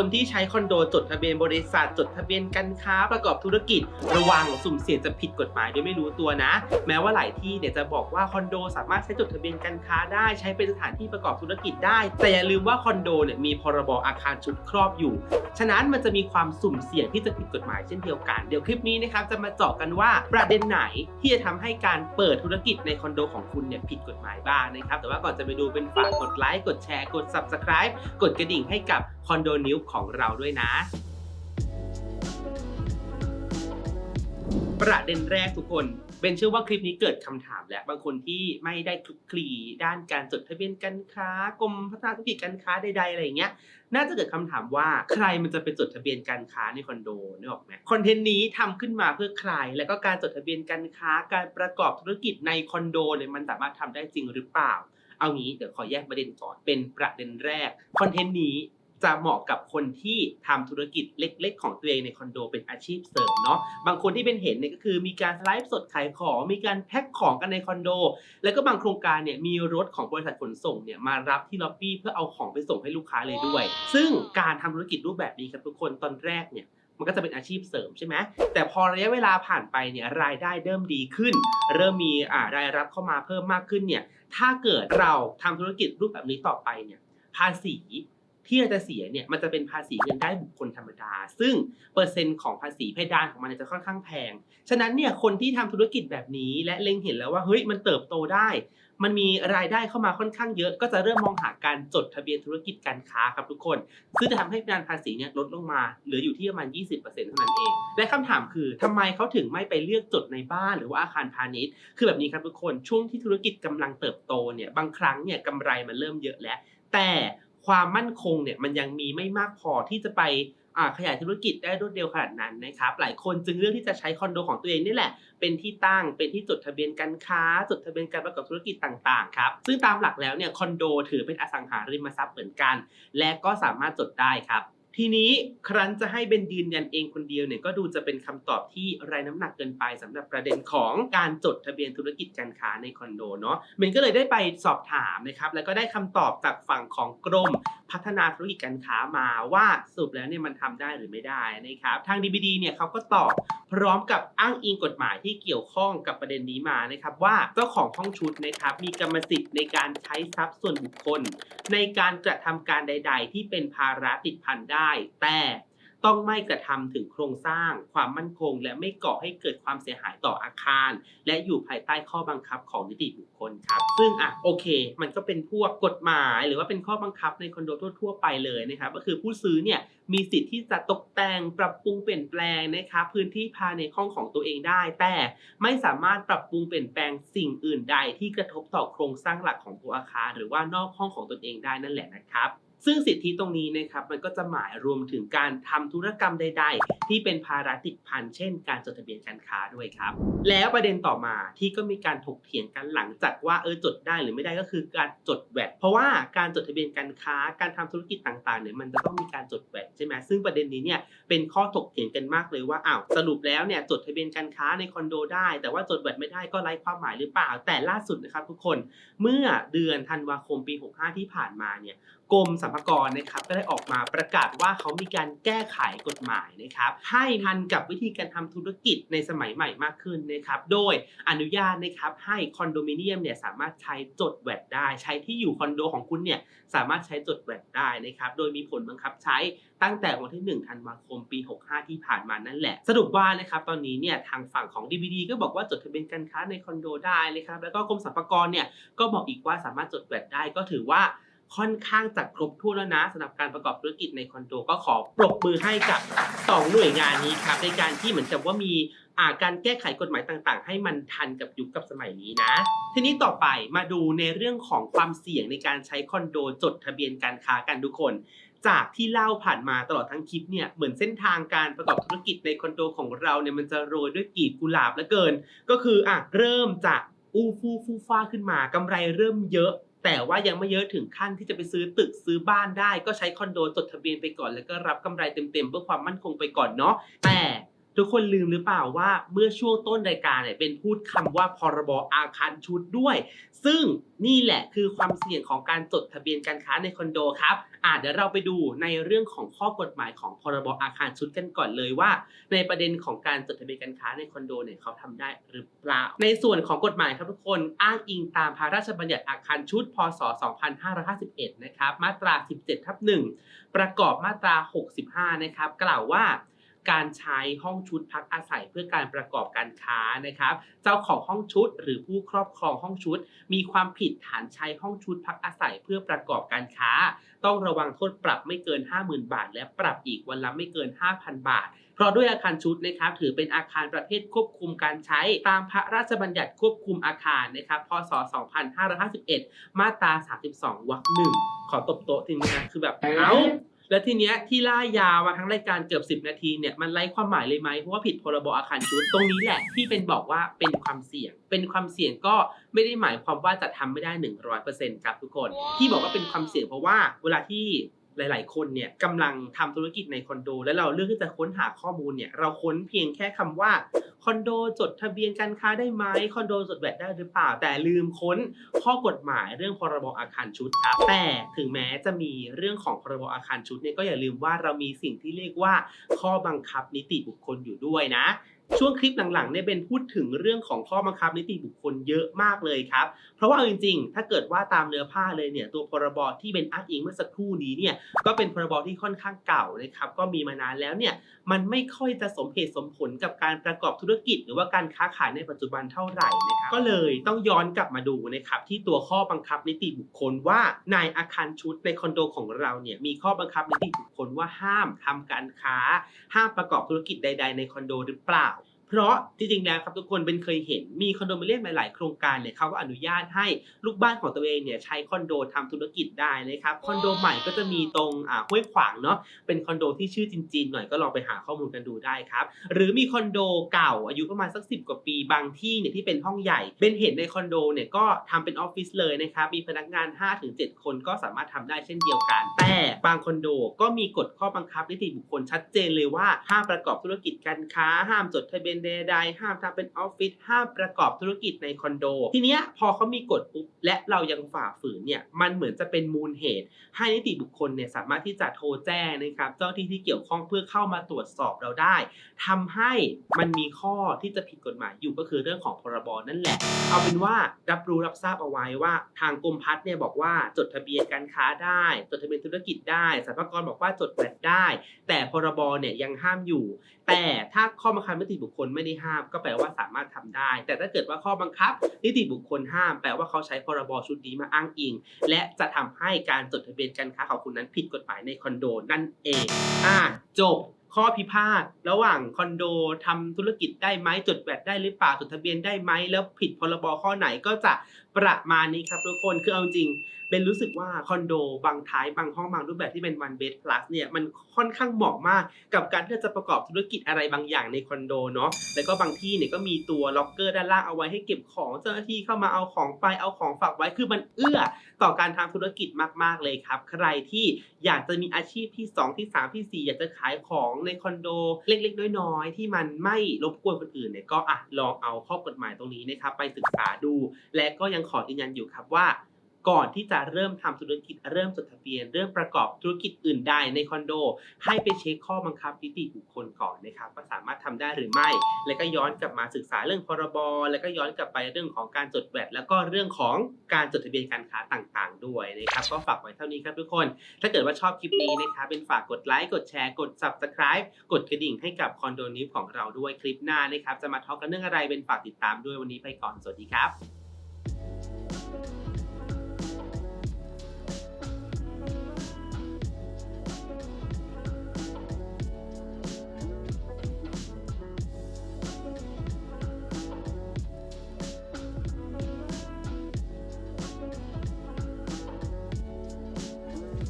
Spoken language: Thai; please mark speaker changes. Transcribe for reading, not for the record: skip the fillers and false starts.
Speaker 1: คนที่ใช้คอนโดจดทะเบียนบริษัทจดทะเบียนการค้าประกอบธุรกิจระวังสุ่มเสี่ยงจะผิดกฎหมายโดยไม่รู้ตัวนะแม้ว่าหลายที่เนี่ยจะบอกว่าคอนโดสามารถใช้จดทะเบียนการค้าได้ใช้เป็นสถานที่ประกอบธุรกิจได้แต่อย่าลืมว่าคอนโดเนี่ยมีพรบอาคารชุดครอบอยู่ฉะนั้นมันจะมีความสุ่มเสี่ยงที่จะผิดกฎหมายเช่นเดียวกันเดี๋ยวคลิปนี้นะครับจะมาเจาะกันว่าประเด็นไหนที่จะทำให้การเปิดธุรกิจในคอนโดของคุณเนี่ยผิดกฎหมายบ้างนะครับแต่ว่าก่อนจะไปดูเป็นฝากกดไลค์กดแชร์กด Subscribe กดกระดิ่งให้กับคอนโดนิวของเราด้วยนะประเด็นแรกทุกคนเป็นเชื่อว่าคลิปนี้เกิดคำถามและบางคนที่ไม่ได้คลุกคลีด้านการจดทะเบียนการค้ากรมพัฒนาธุรกิจการค้าใดๆอะไรอย่างเงี้ยน่าจะเกิดคำถามว่าใครมันจะไปจดทะเบียนการค้าในคอนโดนึกออกไหมคอนเทนต์นี้ทำขึ้นมาเพื่อใครแล้วก็การจดทะเบียนการค้าการประกอบธุรกิจในคอนโดเนี่ยมันสามารถทำได้จริงหรือเปล่าเอางี้เดี๋ยวขอแยกประเด็นก่อนเป็นประเด็นแรกคอนเทนต์นี้จะเหมาะกับคนที่ทำธุรกิจเล็กๆของตัวเองในคอนโดเป็นอาชีพเสริมเนาะบางคนที่เป็นเห็นเนี่ยก็คือมีการไลฟ์สดขายของมีการแพ็คของกันในคอนโดแล้วก็บางโครงการเนี่ยมีรถของบริษัทขนส่งเนี่ยมารับที่ล็อบบี้เพื่อเอาของไปส่งให้ลูกค้าเลยด้วยซึ่งการทำธุรกิจรูปแบบนี้ครับทุกคนตอนแรกเนี่ยมันก็จะเป็นอาชีพเสริมใช่ไหมแต่พอระยะเวลาผ่านไปเนี่ยรายได้เริ่มดีขึ้นเริ่มมีรายรับเข้ามาเพิ่มมากขึ้นเนี่ยถ้าเกิดเราทำธุรกิจรูปแบบนี้ต่อไปเนี่ยภาษีที่เราจะเสียเนี่ยมันจะเป็นภาษีเงินได้บุคคลธรรมดาซึ่งเปอร์เซ็นต์ของภาษีเพดานของมันจะค่อนข้างแพงฉะนั้นเนี่ยคนที่ทำธุรกิจแบบนี้และเล็งเห็นแล้วว่าเฮ้ยมันเติบโตได้มันมีรายได้เข้ามาค่อนข้างเยอะก็จะเริ่มมองหาการจดทะเบียนธุรกิจการค้าครับทุกคนซึ่งจะทำให้เพดานภาษีเนี่ยลดลงมาเหลืออยู่ที่ประมาณ 20% เท่านั้นเองและคำถามคือทำไมเขาถึงไม่ไปเลือกจดในบ้านหรือว่าอาคารพาณิชย์คือแบบนี้ครับทุกคนช่วงที่ธุรกิจกำลังเติบโตเนี่ยบางครั้งเนี่ยกำไรมันเริ่มเยอะแล้วแต่ความมั่นคงเนี่ยมันยังมีไม่มากพอที่จะไปขยายธุรกิจได้รวดเร็วขนาดนั้นนะครับหลายคนจึงเลือกที่จะใช้คอนโดของตัวเองนี่แหละเป็นที่ตั้งเป็นที่จดทะเบียนการค้าจดทะเบียนการประกอบธุรกิจต่างๆครับซึ่งตามหลักแล้วเนี่ยคอนโดถือเป็นอสังหาริมทรัพย์เหมือนกันและก็สามารถจดได้ครับทีนี้ครั้นจะให้เบนยืนยันเองคนเดียวเนี่ยก็ดูจะเป็นคำตอบที่ไร้น้ำหนักเกินไปสำหรับประเด็นของการจดทะเบียนธุรกิจการค้าในคอนโดเนาะเบนก็เลยได้ไปสอบถามนะครับแล้วก็ได้คำตอบจากฝั่งของกรมพัฒนาธุรกิจการค้ามาว่าสรุปแล้วเนี่ยมันทำได้หรือไม่ได้นะครับทาง DBD เนี่ยเขาก็ตอบพร้อมกับอ้างอิงกฎหมายที่เกี่ยวข้องกับประเด็นนี้มานะครับว่าเจ้าของห้องชุดนะครับมีกรรมสิทธิ์ในการใช้ทรัพย์ส่วนบุคคลในการกระทำการใดๆที่เป็นภาระติดพันได้แต่ต้องไม่กระทำถึงโครงสร้างความมั่นคงและไม่ก่อให้เกิดความเสียหายต่ออาคารและอยู่ภายใต้ข้อบังคับของนิติบุคคลครับซึ่งโอเคมันก็เป็นพวกกฎหมายหรือว่าเป็นข้อบังคับในคอนโดทั่วๆไปเลยนะครับก็คือผู้ซื้อเนี่ยมีสิทธิ์ที่จะตกแต่งปรับปรุงเปลี่ยนแปลงนะครับพื้นที่ภายในห้องของตัวเองได้แต่ไม่สามารถปรับปรุงเปลี่ยนแปลงสิ่งอื่นใดที่กระทบต่อโครงสร้างหลักของตัวอาคารหรือว่านอกห้องของตนเองได้นั่นแหละนะครับซึ่งสิทธิตรงนี้นะครับมันก็จะหมายรวมถึงการทำธุรกรรมใดๆที่เป็นภาระติดพันเช่นการจดทะเบียนการค้าด้วยครับแล้วประเด็นต่อมาที่ก็มีการถกเถียงกันหลังจากว่าจดได้หรือไม่ได้ก็คือการจดแวตเพราะว่าการจดทะเบียนการค้าการทำธุรกิจต่างๆเนี่ยมันจะต้องมีการจดแวตใช่ไหมซึ่งประเด็นนี้เนี่ยเป็นข้อถกเถียงกันมากเลยว่าสรุปแล้วเนี่ยจดทะเบียนการค้าในคอนโดได้แต่ว่าจดแวตไม่ได้ก็ไร้ความหมายหรือเปล่าแต่ล่าสุดนะครับทุกคนเมื่อเดือนธันวาคมปี65ที่ผ่านมาเนี่ยกรมสรรพากรนะครับก็ได้ออกมาประกาศว่าเขามีการแก้ไขกฎหมายนะครับให้ทันกับวิธีการทำธุรกิจในสมัยใหม่มากขึ้นนะครับโดยอนุญาตนะครับให้คอนโดมิเนียมเนี่ยสามารถใช้จดแวตได้ใช้ที่อยู่คอนโดของคุณเนี่ยสามารถใช้จดแวตได้นะครับโดยมีผลบังคับใช้ตั้งแต่วันที่1ธันวาคมปี65ที่ผ่านมานั่นแหละสรุปว่านะครับตอนนี้เนี่ยทางฝั่งของ DBD ก็บอกว่าจดทะเบียนการค้าในคอนโดได้นะครับแล้วก็กรมสรรพากรเนี่ยก็บอกอีกว่าสามารถจดแวตได้ก็ถือว่าค่อนข้างจะครบถ้วนแล้วนะสำหรับการประกอบธุรกิจในคอนโดก็ขอปรบมือให้กับ2หน่วยงานนี้ครับในการที่เหมือนกับว่ามีการแก้ไขกฎหมายต่างๆให้มันทันกับยุคกับสมัยนี้นะทีนี้ต่อไปมาดูในเรื่องของความเสี่ยงในการใช้คอนโดจดทะเบียนการค้ากันทุกคนจากที่เล่าผ่านมาตลอดทั้งคลิปเนี่ยเหมือนเส้นทางการประกอบธุรกิจในคอนโดของเราเนี่ยมันจะโรยด้วยกลีบกุหลาบเหลือเกินก็คือเริ่มจากฟูฟ้าขึ้นมากำไรเริ่มเยอะแต่ว่ายังไม่เยอะถึงขั้นที่จะไปซื้อตึกซื้อบ้านได้ก็ใช้คอนโดจดทะเบียนไปก่อนแล้วก็รับกำไรเต็มๆเพื่อความมั่นคงไปก่อนเนาะแต่ทุกคนลืมหรือเปล่าว่าเมื่อช่วงต้นรายการเนี่ยเป็นพูดคำว่าพรบอาคารชุดด้วยซึ่งนี่แหละคือความเสี่ยงของการจดทะเบียนการค้าในคอนโดครับ เดี๋ยวเราไปดูในเรื่องของข้อกฎหมายของพรบอาคารชุดกันก่อนเลยว่าในประเด็นของการจดทะเบียนการค้าในคอนโดเนี่ยเขาทำได้หรือเปล่าในส่วนของกฎหมายครับทุกคนอ้างอิงตามพระราชบัญญัติอาคารชุดพศ 2551 นะครับมาตรา 17/1 ประกอบมาตรา 65 นะครับกล่าวว่าการใช้ห้องชุดพักอาศัยเพื่อการประกอบการค้านะครับเจ้าของห้องชุดหรือผู้ครอบครองห้องชุดมีความผิดฐานใช้ห้องชุดพักอาศัยเพื่อประกอบการค้าต้องระวังโทษปรับไม่เกิน 50,000 บาทและปรับอีกวันละไม่เกิน 5,000 บาทเพราะด้วยอาคารชุดนะครับถือเป็นอาคารประเภทควบคุมการใช้ตามพระราชบัญญัติควบคุมอาคารนะครับพศ 2551 มาตรา 32 วรรค 1 ขอตบโต๊ะทีนี้นะคือแบบแล้วทีเนี้ยที่ล่ายาวมาทั้งรายการเกือบ10 นาทีเนี่ยมันไร้ความหมายเลยไหมเพราะว่าผิดพรบอาคารชุดตรงนี้แหละที่เป็นบอกว่าเป็นความเสี่ยงก็ไม่ได้หมายความว่าจะทำไม่ได้ 100% ครับทุกคนที่บอกว่าเป็นความเสี่ยงเพราะว่าเวลาที่หลายๆคนเนี่ยกำลังทำธุรกิจในคอนโดแล้วเราเลือกที่จะค้นหาข้อมูลเนี่ยเราค้นเพียงแค่คำว่าคอนโดจดทะเบียนการค้าได้ไหมคอนโดจดแวดได้หรือเปล่าแต่ลืมค้นข้อกฎหมายเรื่องพรบอาคารชุดครับแต่ถึงแม้จะมีเรื่องของพรบอาคารชุดเนี่ยก็อย่าลืมว่าเรามีสิ่งที่เรียกว่าข้อบังคับนิติบุคคลอยู่ด้วยนะช่วงคลิปหลังๆเนี่ยเป็นพูดถึงเรื่องของข้อบังคับนิติบุคคลเยอะมากเลยครับเพราะว่าจริงๆถ้าเกิดว่าตามเนื้อผ้าเลยเนี่ยตัวพรบที่เป็นอ้างอิงเมื่อสักครู่นี้เนี่ยก็เป็นพรบที่ค่อนข้างเก่านะครับก็มีมานานแล้วเนี่ยมันไม่ค่อยจะสมเหตุสมผลกับการประกอบธุรกิจหรือว่าการค้าขายในปัจจุบันเท่าไหร่นะครับก็เลยต้องย้อนกลับมาดูนะครับที่ตัวข้อบังคับนิติบุคคลว่าในอาคารชุดในคอนโดของเราเนี่ยมีข้อบังคับนิติบุคคลว่าห้ามทำการค้าห้ามประกอบธุรกิจใดๆในคอนโดหรือเปล่าเพราะจริงๆแล้วครับทุกคนเป็นเคยเห็นมีคอนโดมิเนียมหลายๆโครงการเนี่ยเขาก็อนุญาตให้ลูกบ้านของตัวเองเนี่ยใช้คอนโดทำธุรกิจได้นะครับคอนโดใหม่ก็จะมีตรงห้วยขวางเนาะเป็นคอนโดที่ชื่อจีนๆหน่อยก็ลองไปหาข้อมูลกันดูได้ครับหรือมีคอนโดเก่าอายุประมาณสัก10 กว่าปีบางที่เนี่ยที่เป็นห้องใหญ่เป็นเห็นในคอนโดเนี่ยก็ทำเป็นออฟฟิศเลยนะครับมีพนักงาน 5-7 คนก็สามารถทำได้เช่นเดียวกันแต่บางคอนโดก็มีกฎข้อบังคับนิติบุคคลชัดเจนเลยว่าห้ามประกอบธุรกิจการค้าห้ามจดทะเบียนใดๆห้ามทำเป็นออฟฟิศห้ามประกอบธุรกิจในคอนโดทีเนี้ยพอเขามีกฎปุ๊บและเรายังฝ่าฝืนเนี่ยมันเหมือนจะเป็นมูลเหตุให้นิติบุคคลเนี่ยสามารถที่จะโทรแจ้งนะครับเจ้าที่เกี่ยวข้องเพื่อเข้ามาตรวจสอบเราได้ทำให้มันมีข้อที่จะผิดกฎหมายอยู่ก็คือเรื่องของพรบนั่นแหละเอาเป็นว่ารับรู้รับทราบเอาไว้ว่าทางกรมพัฒน์เนี่ยบอกว่าจดทะเบียนการค้าได้จดทะเบียนธุรกิจได้สรรพากรบอกว่าจดแวดได้แต่พรบเนี่ยยังห้ามอยู่แต่ถ้าข้อบังคับนิติบุคคลไม่ได้ห้ามก็แปลว่าสามารถทำได้แต่ถ้าเกิดว่าข้อบังคับนิติบุคคลห้ามแปลว่าเขาใช้พรบชุดนี้มาอ้างอิงและจะทำให้การจดทะเบียนการค้าของคุณนั้นผิดกฎหมายในคอนโดนั่นเองจบข้อพิพาทระหว่างคอนโดทำธุรกิจได้ไหมจดแวดได้หรือเปล่าจดทะเบียนได้ไหมแล้วผิดพรบข้อไหนก็จะประมาณนี้ครับทุกคนคือเอาจริงเป็นรู้สึกว่าคอนโดบางท้ายบางห้องบางรูปแบบที่เป็น one bed plus เนี่ยมันค่อนข้างเหมาะมากกับการที่จะประกอบธุรกิจอะไรบางอย่างในคอนโดเนาะแล้วก็บางที่เนี่ยก็มีตัวล็อกเกอร์ด้านล่างเอาไว้ให้เก็บของเจ้าหน้าที่เข้ามาเอาของไปเอาของฝากไว้คือมันเอื้อต่อการทำธุรกิจมากๆเลยครับใครที่อยากจะมีอาชีพที่2ที่3ที่4อยากจะขายของในคอนโดเล็กๆน้อยๆที่มันไม่รบกวนคนอื่นเนี่ยก็ลองเอาข้อกฎหมายตรงนี้นะครับไปศึกษาดูและก็ยังขอยืนยันอยู่ครับว่าก่อนที่จะเริ่มทำธุรกิจเริ่มจดทะเบียนเริ่มประกอบธุรกิจอื่นใดในคอนโดให้ไปเช็คข้อบังคับนิติบุคคลก่อนนะครับว่าสามารถทำได้หรือไม่แล้วก็ย้อนกลับมาศึกษาเรื่องพรบแล้วก็ย้อนกลับไปเรื่องของการจดแวดแล้วก็เรื่องของการจดทะเบียนการค้าต่างๆด้วยนะครับก็ฝากไว้เท่านี้ครับทุกคนถ้าเกิดว่าชอบคลิปนี้นะครับเป็นฝากกดไลค์กดแชร์กด Subscribe กดกระดิ่งให้กับคอนโดนิวของเราด้วยคลิปหน้านะครับจะมาทอล์กกันเรื่องอะไรเป็นฝากติดตามด้วยวันนี้ไปก่อนสวัสดีครับ